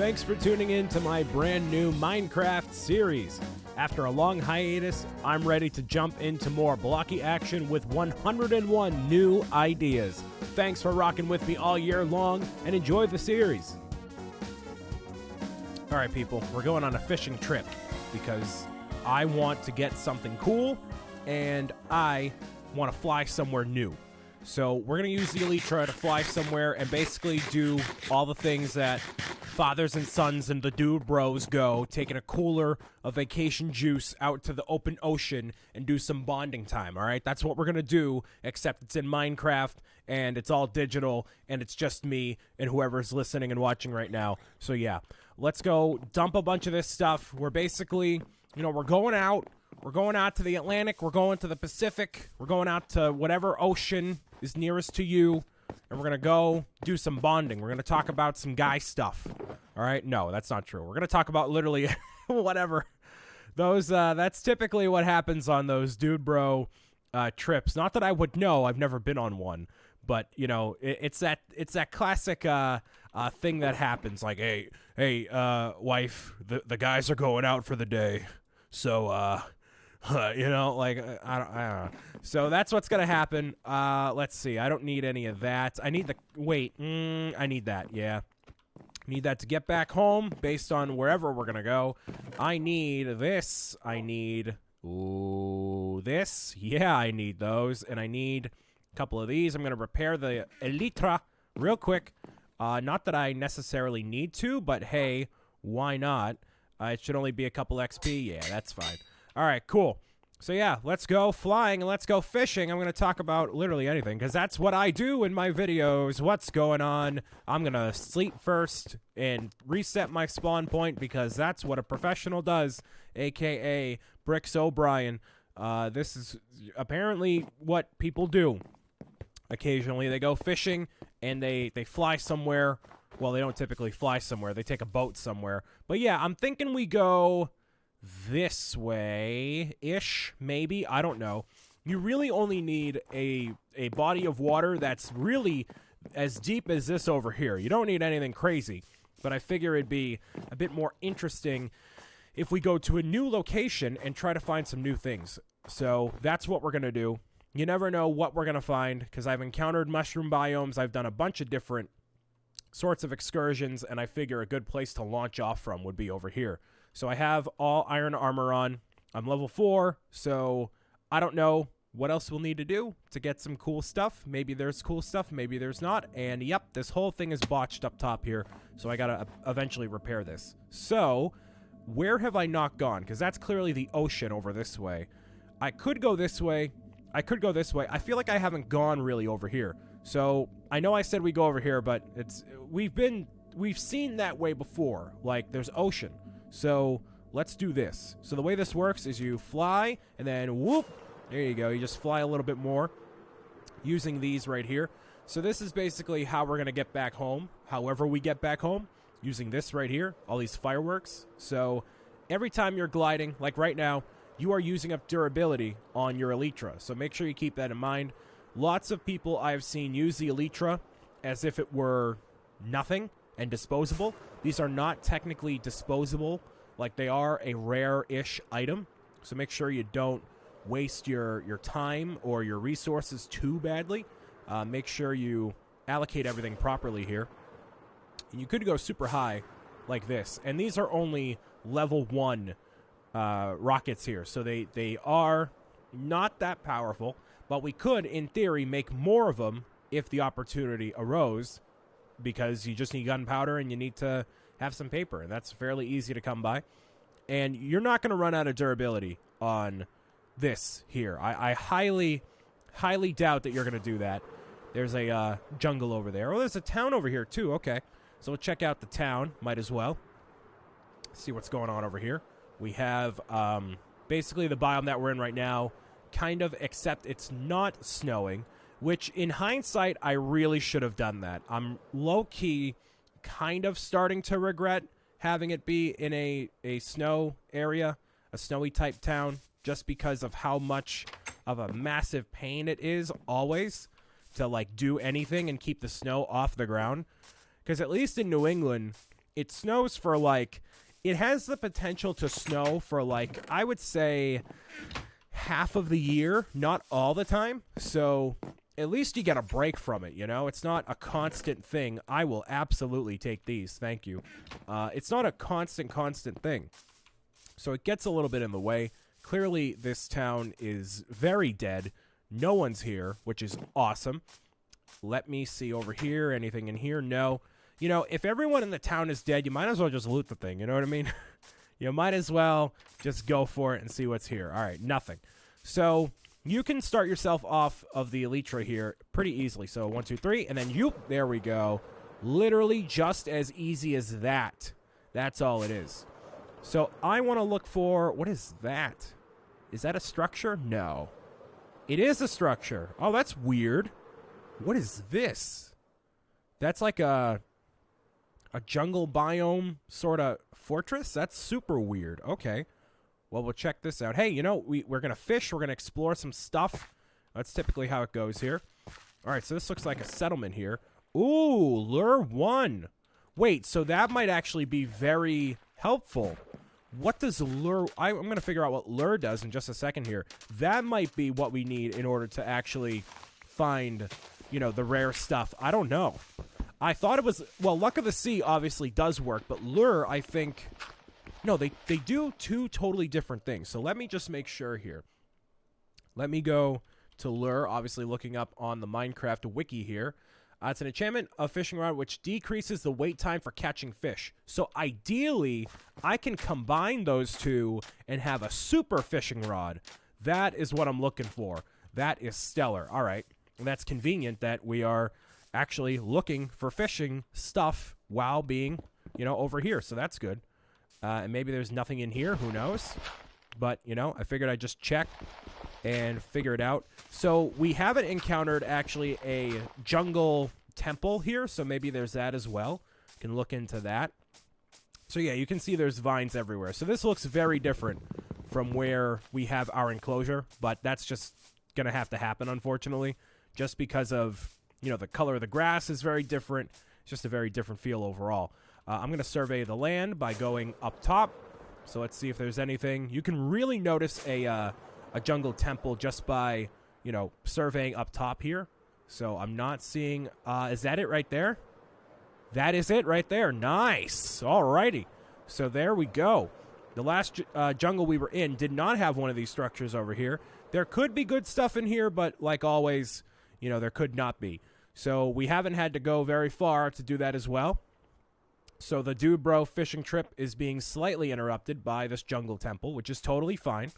Thanks for tuning in to my brand new Minecraft series. After a long hiatus, I'm ready to jump into more blocky action with 101 new ideas. Thanks for rocking with me all year long and enjoy the series. Alright people, we're going on a fishing trip because I want to get something cool and I want to fly somewhere new. So we're going to use the Elytra to fly somewhere and basically do all the things that fathers and sons and the dude bros go, taking a cooler of vacation juice out to the open ocean and do some bonding time, all right? That's what we're going to do, except it's in Minecraft and it's all digital and it's just me and whoever's listening and watching right now. So yeah, let's go dump a bunch of this stuff. We're basically, we're going out. We're going out to the Atlantic. We're going to the Pacific. We're going out to whatever ocean is nearest to you. And we're going to go do some bonding. We're going to talk about some guy stuff. All right? No, that's not true. We're going to talk about literally whatever. That's typically what happens on those dude bro trips. Not that I would know. I've never been on one. But, it's that classic thing that happens. Like, hey, wife, the guys are going out for the day. So, I don't know. So that's what's going to happen. Let's see. I don't need any of that. I need I need that. Yeah. Need that to get back home based on wherever we're going to go. I need this. I need, this. Yeah, I need those. And I need a couple of these. I'm going to repair the Elytra real quick. Not that I necessarily need to, but hey, why not? It should only be a couple XP. Yeah, that's fine. All right, cool. So yeah, let's go flying and let's go fishing. I'm going to talk about literally anything because that's what I do in my videos. What's going on? I'm going to sleep first and reset my spawn point because that's what a professional does, a.k.a. BricksOBrian. This is apparently what people do. Occasionally they go fishing and they fly somewhere. Well, they don't typically fly somewhere. They take a boat somewhere. But yeah, I'm thinking we go this way-ish, maybe. I don't know. You really only need a body of water that's really as deep as this over here. You don't need anything crazy. But I figure it'd be a bit more interesting if we go to a new location and try to find some new things. So that's what we're going to do. You never know what we're going to find because I've encountered mushroom biomes. I've done a bunch of different sorts of excursions, and I figure a good place to launch off from would be over here. So I have all iron armor on. I'm level 4, so I don't know what else we'll need to do to get some cool stuff. Maybe there's cool stuff, maybe there's not. And yep, this whole thing is botched up top here, so I gotta eventually repair this. So, where have I not gone? Because that's clearly the ocean over this way. I could go this way. I could go this way. I feel like I haven't gone really over here. So, I know I said we go over here, but we've seen that way before. Like, there's ocean. So, let's do this. So, the way this works is you fly, and then whoop, there you go. You just fly a little bit more using these right here. So, this is basically how we're going to get back home, however we get back home, using this right here, all these fireworks. So, every time you're gliding, like right now, you are using up durability on your Elytra. So, make sure you keep that in mind. Lots of people I've seen use the Elytra as if it were nothing and disposable. These are not technically disposable, like they are a rare-ish item. So make sure you don't waste your time or your resources too badly. Make sure you allocate everything properly here. And you could go super high like this. And these are only level 1 rockets here. So they are not that powerful. But we could, in theory, make more of them if the opportunity arose, because you just need gunpowder and you need to have some paper, and that's fairly easy to come by. And you're not going to run out of durability on this here. I highly, highly doubt that you're going to do that. There's a jungle over there. Oh, there's a town over here, too. Okay. So we'll check out the town. Might as well. See what's going on over here. We have basically the biome that we're in right now. Kind of, except it's not snowing, which in hindsight, I really should have done that. I'm low-key kind of starting to regret having it be in a snow area, a snowy type town, just because of how much of a massive pain it is always to like do anything and keep the snow off the ground. Because at least in New England, it snows for like, it has the potential to snow for like, I would say half of the year, not all the time. So at least you get a break from it, you know? It's not a constant thing. I will absolutely take these. Thank you. It's not a constant thing. So it gets a little bit in the way. Clearly, this town is very dead. No one's here, which is awesome. Let me see over here. Anything in here? No. You know, if everyone in the town is dead, you might as well just loot the thing. You know what I mean? You might as well just go for it and see what's here. All right, nothing. So you can start yourself off of the Elytra here pretty easily. So 1, 2, 3, and then you. There we go. Literally just as easy as that. That's all it is. So I want to look for, what is that? Is that a structure? No. It is a structure. Oh, that's weird. What is this? That's like a jungle biome sort of fortress? That's super weird. Okay. Well, we'll check this out. Hey, you know, we're going to fish. We're going to explore some stuff. That's typically how it goes here. All right, so this looks like a settlement here. Ooh, lure 1. Wait, so that might actually be very helpful. What does lure... I'm going to figure out what lure does in just a second here. That might be what we need in order to actually find, you know, the rare stuff. I don't know. I thought it was... Well, Luck of the Sea obviously does work, but lure, I think... No, they do 2 totally different things. So let me just make sure here. Let me go to lure, obviously looking up on the Minecraft wiki here. It's an enchantment of fishing rod which decreases the wait time for catching fish. So ideally, I can combine those 2 and have a super fishing rod. That is what I'm looking for. That is stellar. All right. And that's convenient that we are actually looking for fishing stuff while being, you know, over here. So that's good. And maybe there's nothing in here. Who knows? But, you know, I figured I'd just check and figure it out. So we haven't encountered actually a jungle temple here, so maybe there's that as well. Can look into that. So yeah, you can see there's vines everywhere. So this looks very different from where we have our enclosure, but that's just gonna have to happen, unfortunately, just because of, you know, the color of the grass is very different. It's just a very different feel overall. I'm gonna survey the land by going up top. So let's see if there's anything. You can really notice a jungle temple just by, you know, surveying up top here. So I'm not seeing, is that it right there? That is it right there. Nice. Alrighty. So there we go. The last jungle we were in did not have one of these structures over here. There could be good stuff in here, but like always, you know, there could not be. So we haven't had to go very far to do that as well. So the Dude Bro fishing trip is being slightly interrupted by this jungle temple, which is totally fine.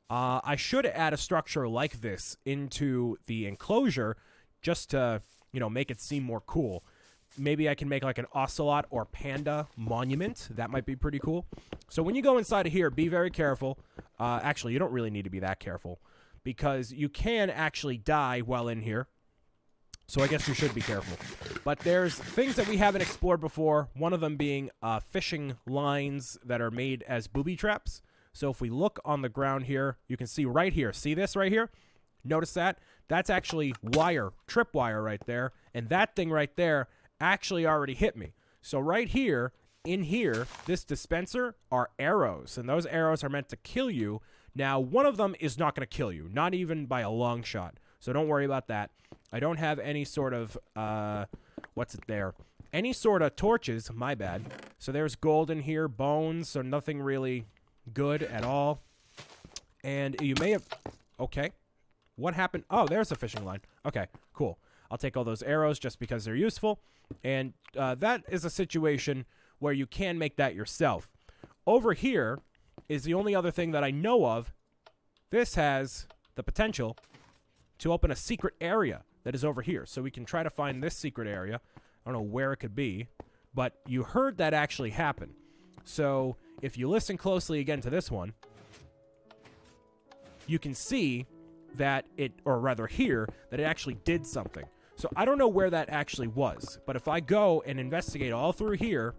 I should add a structure like this into the enclosure just to, you know, make it seem more cool. Maybe I can make like an ocelot or panda monument. That might be pretty cool. So when you go inside of here, be very careful. Actually, you don't really need to be that careful because you can actually die while in here. So I guess you should be careful. But there's things that we haven't explored before, one of them being fishing lines that are made as booby traps. So if we look on the ground here, you can see right here. See this right here? Notice that? That's actually wire, tripwire right there. And that thing right there actually already hit me. So right here, in here, this dispenser are arrows. And those arrows are meant to kill you. Now, one of them is not going to kill you, not even by a long shot. So don't worry about that. I don't have any sort of, what's it there? Any sort of torches, my bad. So there's gold in here, bones, so nothing really good at all. And you may have, okay. What happened? Oh, there's a fishing line. Okay, cool. I'll take all those arrows just because they're useful. And that is a situation where you can make that yourself. Over here is the only other thing that I know of. This has the potential to open a secret area that is over here. So we can try to find this secret area. I don't know where it could be, but you heard that actually happen. So if you listen closely again to this one, you can see that it, or rather hear, that it actually did something. So I don't know where that actually was, but if I go and investigate all through here,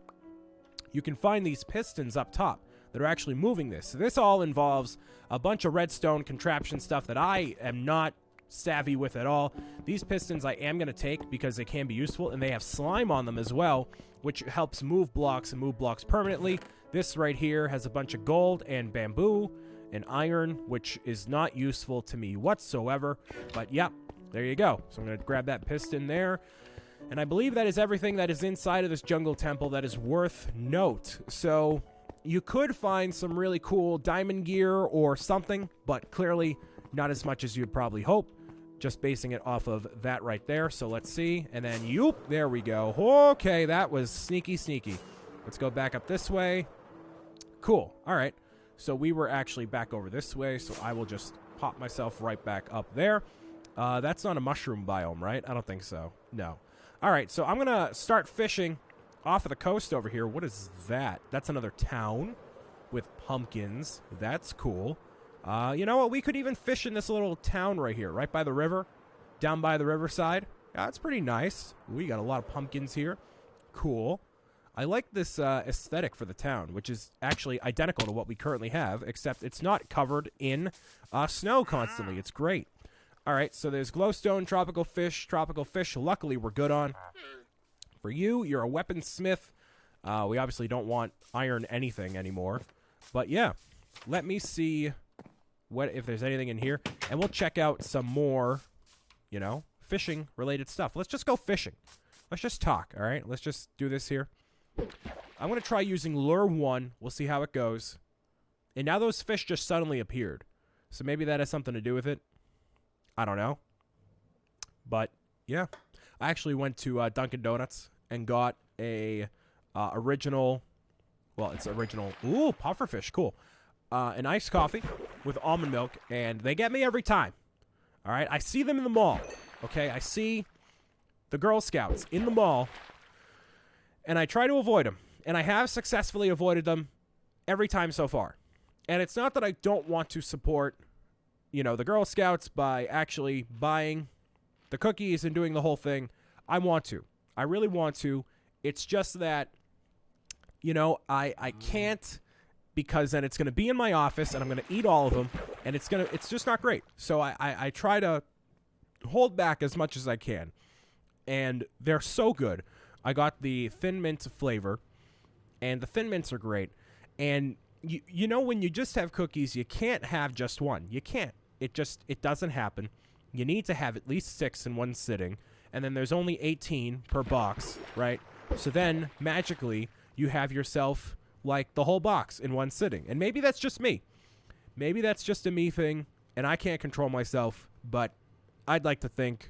you can find these pistons up top that are actually moving this. So this all involves a bunch of redstone contraption stuff that I am not savvy with at all. These pistons I am going to take because they can be useful, and they have slime on them as well, which helps move blocks and move blocks permanently. This right here has a bunch of gold and bamboo and iron, which is not useful to me whatsoever. But yeah, there you go. So I'm going to grab that piston there. And I believe that is everything that is inside of this jungle temple that is worth note. So you could find some really cool diamond gear or something, but clearly not as much as you'd probably hope, just basing it off of that right there. So let's see. And then, yoop, there we go. Okay, that was sneaky, sneaky. Let's go back up this way. Cool. All right. So we were actually back over this way, so I will just pop myself right back up there. That's not a mushroom biome, right? I don't think so. No. All right, so I'm going to start fishing off of the coast over here. What is that? That's another town with pumpkins. That's cool. You know what? We could even fish in this little town right here, right by the river, down by the riverside. Yeah, that's pretty nice. We got a lot of pumpkins here. Cool. I like this aesthetic for the town, which is actually identical to what we currently have, except it's not covered in snow constantly. It's great. All right, so there's glowstone, tropical fish. Luckily, we're good on. For you, you're a weaponsmith. We obviously don't want iron anything anymore. But yeah, let me see what if there's anything in here. And we'll check out some more, you know, fishing-related stuff. Let's just go fishing. Let's just talk, all right? Let's just do this here. I'm going to try using Lure 1. We'll see how it goes. And now those fish just suddenly appeared. So maybe that has something to do with it. I don't know. But, yeah. I actually went to Dunkin' Donuts and got a original... Well, it's original... Ooh, pufferfish. Cool. An iced coffee with almond milk. And they get me every time. All right? I see them in the mall. Okay? I see the Girl Scouts in the mall. And I try to avoid them. And I have successfully avoided them every time so far. And it's not that I don't want to support... you know, the Girl Scouts by actually buying the cookies and doing the whole thing. I want to. I really want to. It's just that, you know, I can't because then it's going to be in my office and I'm going to eat all of them and it's just not great. So I try to hold back as much as I can. And they're so good. I got the Thin Mint flavor and the Thin Mints are great. And you know, when you just have cookies, you can't have just one. You can't. It doesn't happen. You need to have at least 6 in one sitting, and then there's only 18 per box, right? So then, magically, you have yourself, like, the whole box in one sitting. And maybe that's just me. Maybe that's just a me thing, and I can't control myself, but I'd like to think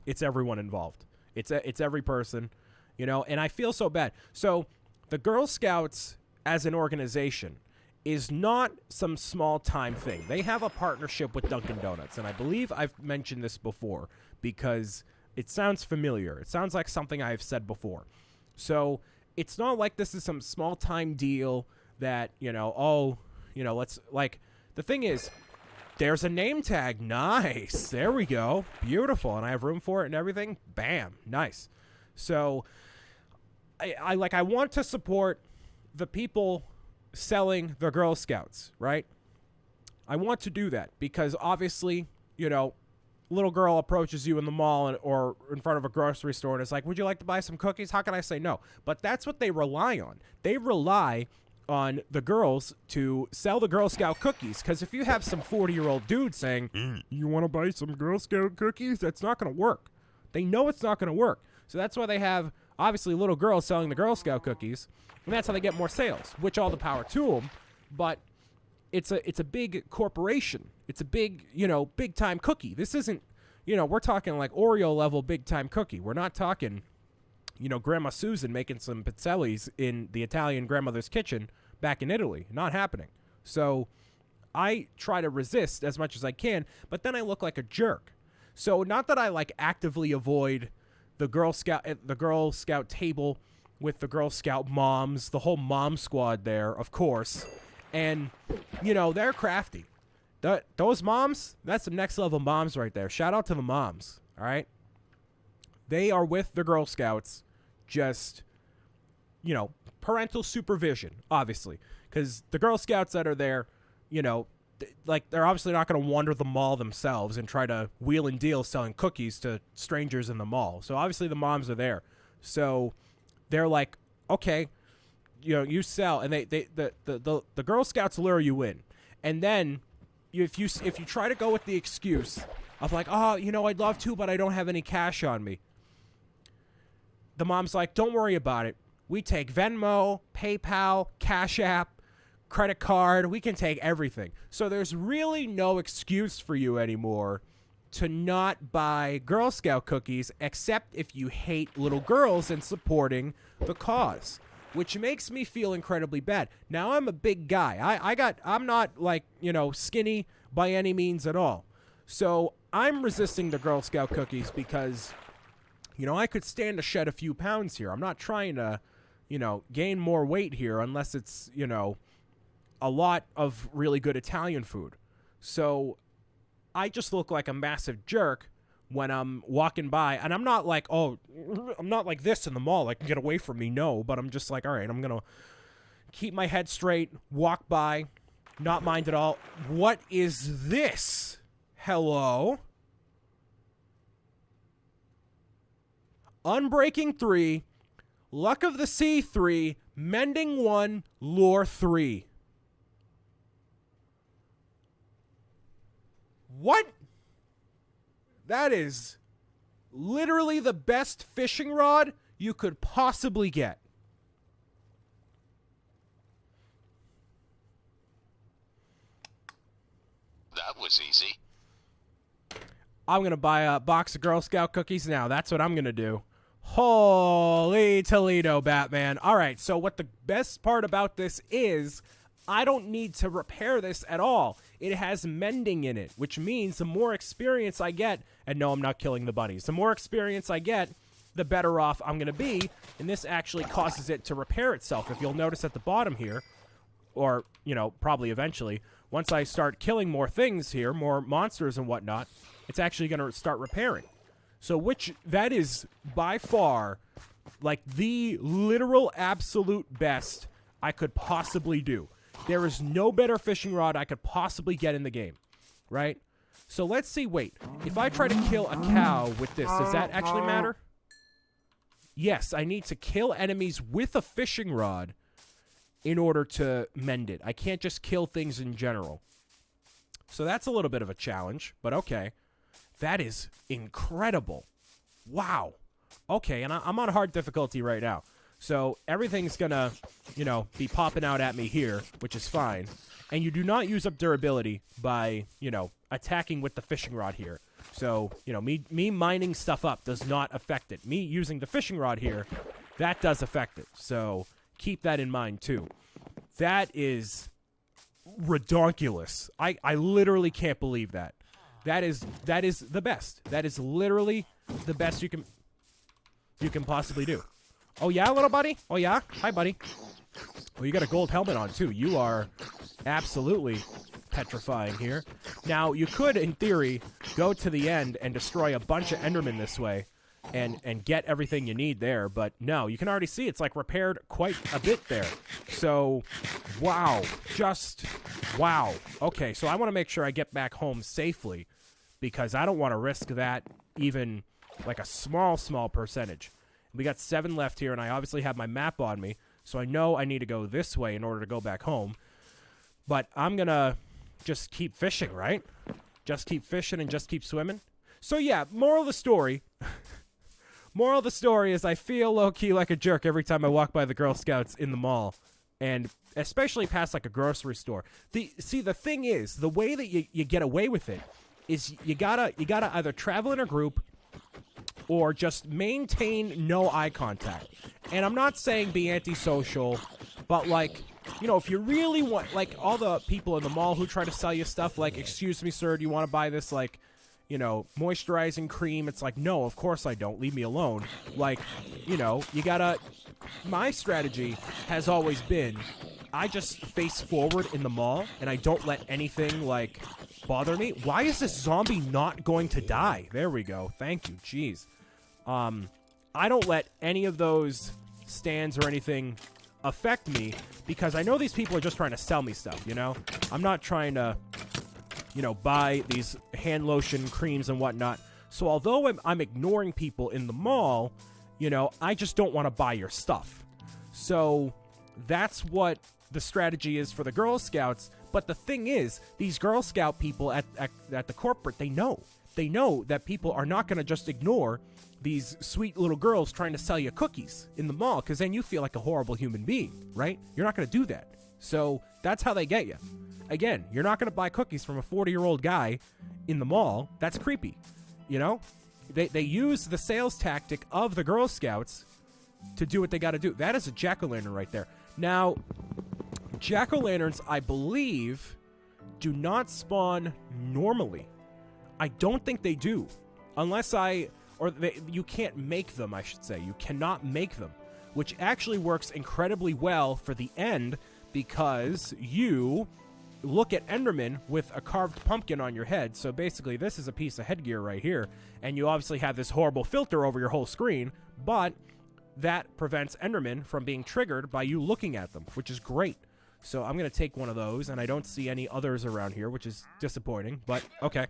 it's everyone involved. It's every person, you know, and I feel so bad. So, the Girl Scouts, as an organization, is not some small-time thing. They have a partnership with Dunkin' Donuts, and I believe I've mentioned this before because it sounds familiar. It sounds like something I've said before. So it's not like this is some small-time deal that, you know, oh, you know, let's, like, the thing is, there's a name tag. Nice. There we go. Beautiful. And I have room for it and everything. Bam. Nice. So I want to support the people selling the Girl Scouts, right? I want to do that because obviously, you know, little girl approaches you in the mall or in front of a grocery store and is like, would you like to buy some cookies? How can I say no? But that's what they rely on. They rely on the girls to sell the Girl Scout cookies because if you have some 40-year-old dude saying, you want to buy some Girl Scout cookies? That's not going to work. They know it's not going to work. So that's why they have, obviously, little girls selling the Girl Scout cookies. And that's how they get more sales, which all the power to them. But it's a big corporation. It's a big, you know, big-time cookie. This isn't, you know, we're talking like Oreo-level big-time cookie. We're not talking, you know, Grandma Susan making some pizzellis in the Italian grandmother's kitchen back in Italy. Not happening. So I try to resist as much as I can, but then I look like a jerk. So not that I, like, actively avoid the Girl Scout table with the Girl Scout moms, the whole mom squad there, of course. And, you know, they're crafty. Those moms, that's some next level moms right there. Shout out to the moms, all right? They are with the Girl Scouts, just, you know, parental supervision, obviously. Because the Girl Scouts that are there, you know, like, they're obviously not going to wander the mall themselves and try to wheel and deal selling cookies to strangers in the mall. So obviously the moms are there. So they're like, okay, you know, you sell, and the Girl Scouts lure you in, and then if you try to go with the excuse of like, oh, you know, I'd love to, but I don't have any cash on me, the mom's like, don't worry about it. We take Venmo, PayPal, Cash App, credit card. We can take everything. So there's really no excuse for you anymore to not buy Girl Scout cookies, except if you hate little girls and supporting the cause, which makes me feel incredibly bad. Now, I'm a big guy. I'm not, like, you know, skinny by any means at all. So I'm resisting the Girl Scout cookies because, you know, I could stand to shed a few pounds here. I'm not trying to, you know, gain more weight here unless it's, you know, a lot of really good Italian food. So I just look like a massive jerk when I'm walking by, and I'm not like, oh, I'm not like this in the mall, like, get away from me, no, but I'm just like, all right, I'm gonna keep my head straight, walk by, not mind at all. What is this? Hello? Unbreaking 3, Luck of the Sea 3, Mending 1, Lore 3. What? That is literally the best fishing rod you could possibly get. That was easy. I'm going to buy a box of Girl Scout cookies now. That's what I'm going to do. Holy Toledo, Batman. All right, so what the best part about this is, I don't need to repair this at all. It has mending in it, which means the more experience I get, and no, I'm not killing the bunnies. The more experience I get, the better off I'm going to be, and this actually causes it to repair itself. If you'll notice at the bottom here, or, you know, probably eventually, once I start killing more things here, more monsters and whatnot, it's actually going to start repairing. So that is by far, like, the literal absolute best I could possibly do. There is no better fishing rod I could possibly get in the game, right? So let's see, wait. If I try to kill a cow with this, does that actually matter? Yes, I need to kill enemies with a fishing rod in order to mend it. I can't just kill things in general. So that's a little bit of a challenge, but okay. That is incredible. Wow. Okay, and I'm on hard difficulty right now. So everything's going to, you know, be popping out at me here, which is fine. And you do not use up durability by, you know, attacking with the fishing rod here. So, you know, me mining stuff up does not affect it. Me using the fishing rod here, that does affect it. So keep that in mind, too. That is redonkulous. I literally can't believe that. That is the best. That is literally the best you can possibly do. Oh, yeah, little buddy? Oh, yeah? Hi, buddy. Well, you got a gold helmet on, too. You are absolutely petrifying here. Now, you could, in theory, go to the end and destroy a bunch of Endermen this way and get everything you need there. But no, you can already see it's, like, repaired quite a bit there. So, wow. Just, wow. Okay, so I want to make sure I get back home safely because I don't want to risk that even, like, a small percentage. We got 7 left here, and I obviously have my map on me, so I know I need to go this way in order to go back home. But I'm going to just keep fishing, right? Just keep fishing and just keep swimming. So, yeah, moral of the story. Moral of the story is I feel low-key like a jerk every time I walk by the Girl Scouts in the mall, and especially past, like, a grocery store. The thing is, the way that you get away with it is you gotta either travel in a group or just maintain no eye contact. And I'm not saying be antisocial, but, like, you know, if you really want, like, all the people in the mall who try to sell you stuff, like, excuse me, sir, do you want to buy this, like, you know, moisturizing cream? It's like, no, of course I don't. Leave me alone. Like, you know, you gotta... My strategy has always been, I just face forward in the mall, and I don't let anything, like, bother me. Why is this zombie not going to die? There we go. Thank you. Jeez. I don't let any of those stands or anything affect me because I know these people are just trying to sell me stuff, you know? I'm not trying to buy these hand lotion creams and whatnot. So although I'm ignoring people in the mall, I just don't want to buy your stuff. So that's what the strategy is for the Girl Scouts. But the thing is, these Girl Scout people at the corporate, they know that people are not going to just ignore these sweet little girls trying to sell you cookies in the mall, because then you feel like a horrible human being, right? You're not going to do that. So that's how they get you. Again, you're not going to buy cookies from a 40-year-old guy in the mall. That's creepy. They use the sales tactic of the Girl Scouts to do what they got to do. That is a jack-o'-lantern right there. Now, jack-o'-lanterns, I believe, do not spawn normally. I don't think they do. You can't make them, I should say. You cannot make them, which actually works incredibly well for the end, because you look at Enderman with a carved pumpkin on your head. So basically, this is a piece of headgear right here, and you obviously have this horrible filter over your whole screen, but that prevents Enderman from being triggered by you looking at them, which is great. So I'm going to take one of those, and I don't see any others around here, which is disappointing, but okay.